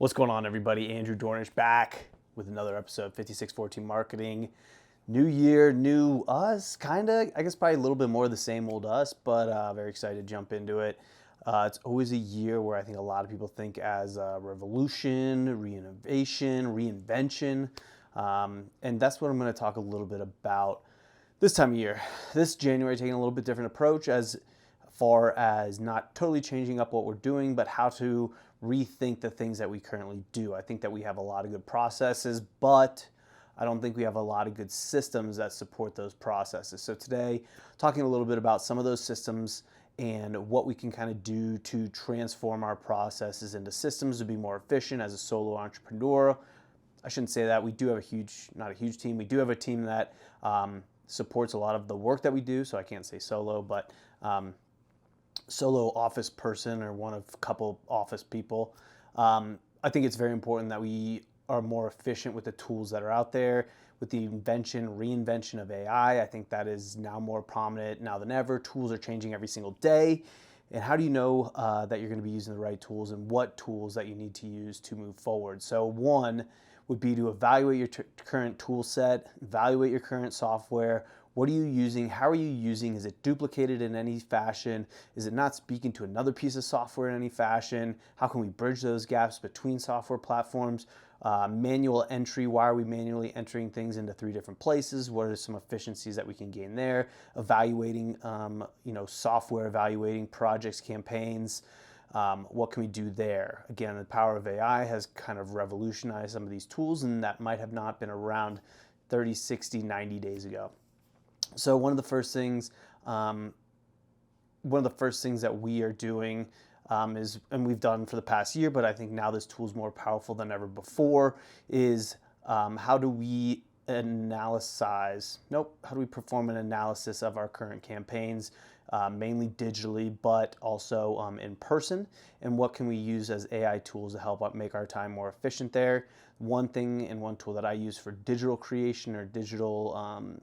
What's going on, everybody? Andrew Dornish back with another episode of 5614 Marketing. New year, new us, kind of. I guess probably a little bit more of the same old us, but very excited to jump into it. It's always a year where I think a lot of people think as revolution, reinnovation, reinvention. And that's what I'm going to talk a little bit about this time of year. This January, taking a little bit different approach as far as not totally changing up what we're doing, but how to rethink the things that we currently do. I think that we have a lot of good processes, but I don't think we have a lot of good systems that support those processes. So today, talking a little bit about some of those systems and what we can kind of do to transform our processes into systems to be more efficient as a solo entrepreneur. I shouldn't say that. We do have not a huge team. We do have a team that supports a lot of the work that we do. So I can't say solo, but solo office person or one of a couple office people. I think it's very important that we are more efficient with the tools that are out there. With the reinvention of AI, I think that is now more prominent now than ever. Tools are changing every single day. And how do you know that you're going to be using the right tools and what tools that you need to use to move forward? So one would be to evaluate your current tool set, evaluate your current software. What are you using? How are you using? Is it duplicated in any fashion? Is it not speaking to another piece of software in any fashion? How can we bridge those gaps between software platforms? Manual entry, why are we manually entering things into 3 different places? What are some efficiencies that we can gain there? Evaluating, software, evaluating projects, campaigns. What can we do there? Again, the power of AI has kind of revolutionized some of these tools, and that might have not been around 30, 60, 90 days ago. So one of the first things that we are doing is, and we've done for the past year, but I think now this tool is more powerful than ever before, is how do we perform an analysis of our current campaigns, mainly digitally, but also in person, and what can we use as AI tools to help make our time more efficient there. One thing and one tool that I use for digital creation or digital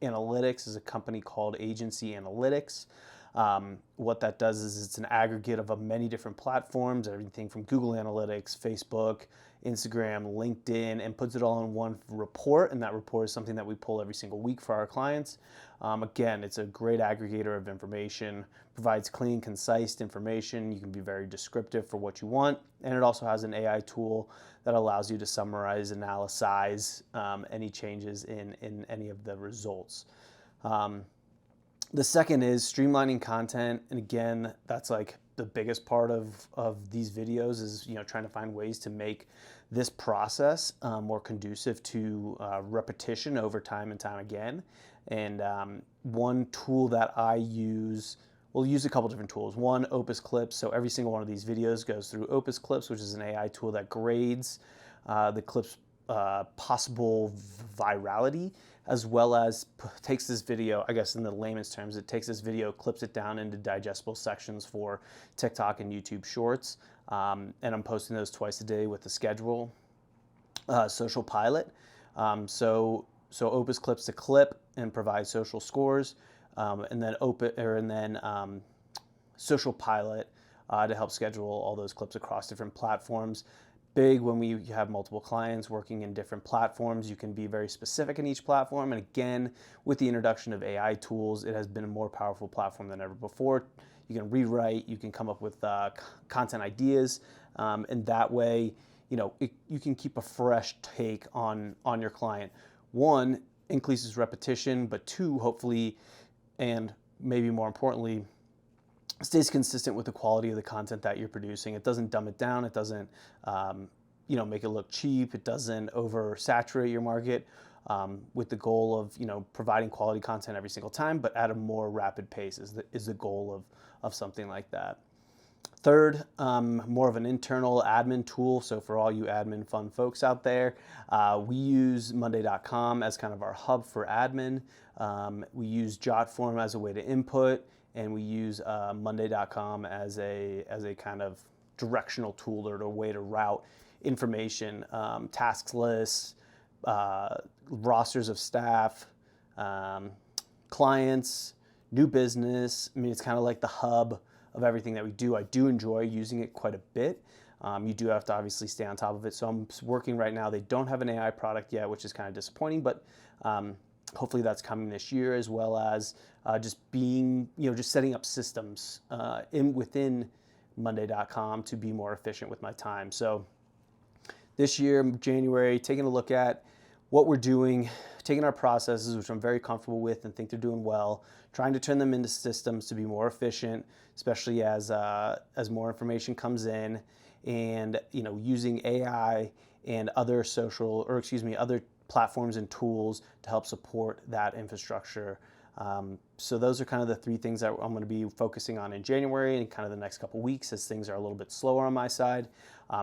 analytics is a company called Agency Analytics. What that does is it's an aggregate of many different platforms, everything from Google Analytics, Facebook, Instagram, LinkedIn, and puts it all in one report. And that report is something that we pull every single week for our clients. Again, it's a great aggregator of information, provides clean, concise information. You can be very descriptive for what you want. And it also has an AI tool that allows you to summarize, analyze any changes in any of the results. The second is streamlining content. And again, that's like the biggest part of these videos is, trying to find ways to make this process more conducive to repetition over time and time again. And one tool that I use, we'll use a couple different tools. One, Opus Clips. So every single one of these videos goes through Opus Clips, which is an AI tool that grades the clip's possible virality, as well as takes this video, I guess in the layman's terms, it takes this video, clips it down into digestible sections for TikTok and YouTube Shorts. And I'm posting those twice a day with the schedule. Social Pilot. So Opus clips the clip and provides social scores, and then Social Pilot to help schedule all those clips across different platforms. Big when we have multiple clients working in different platforms, you can be very specific in each platform. And again, with the introduction of AI tools, it has been a more powerful platform than ever before. You can rewrite, you can come up with content ideas, and that way, you can keep a fresh take on your client. One, increases repetition, but two, hopefully, and maybe more importantly, stays consistent with the quality of the content that you're producing. It doesn't dumb it down. It doesn't, make it look cheap. It doesn't oversaturate your market, with the goal of, providing quality content every single time, but at a more rapid pace is the goal of something like that. Third, more of an internal admin tool. So for all you admin fun folks out there, we use Monday.com as kind of our hub for admin. We use Jotform as a way to input, and we use Monday.com as a kind of directional tool or a way to route information, tasks lists, rosters of staff, clients, new business. I mean, it's kind of like the hub of everything that we do. I do enjoy using it quite a bit. You do have to obviously stay on top of it. So I'm working right now. They don't have an AI product yet, which is kind of disappointing, but hopefully that's coming this year, as well as just being, just setting up systems within Monday.com to be more efficient with my time. So this year, January, taking a look at what we're doing, taking our processes, which I'm very comfortable with and think they're doing well, trying to turn them into systems to be more efficient, especially as more information comes in, and using AI and other other platforms and tools to help support that infrastructure. So those are kind of the three things that I'm going to be focusing on in January and kind of the next couple weeks, as things are a little bit slower on my side,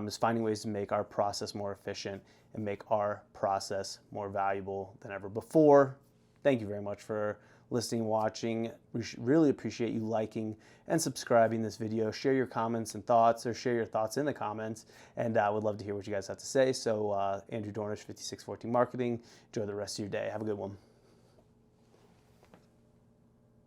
is finding ways to make our process more efficient and make our process more valuable than ever before. Thank you very much for listening, watching. We really appreciate you liking and subscribing this video. Share your comments and thoughts, or share your thoughts in the comments, and I would love to hear what you guys have to say. So Andrew Dornish, 5614 Marketing. Enjoy the rest of your day. Have a good one.